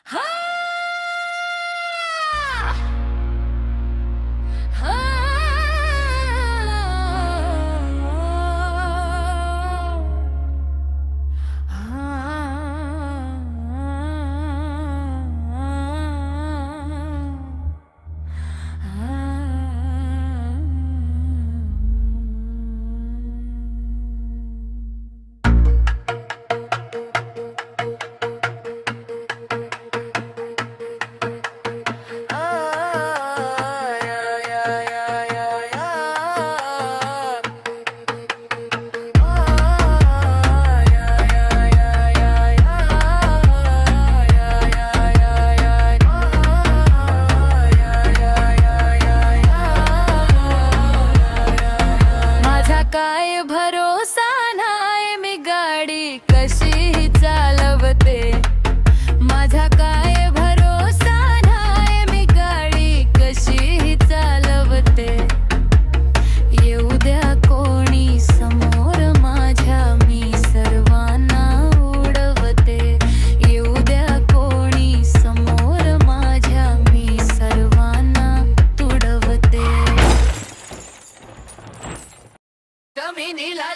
हा हा काय भरोसा नाय, मी गाडी कशी चालवते. माझा काय भरोसा नाय, मी गाडी कशी चालवते. येऊ द्या कोणी समोर माझ्या, मी सर्वांना उडवते. येऊ द्या कोणी समोर माझ्या, मी सर्वांना तुडवते. कमी नीला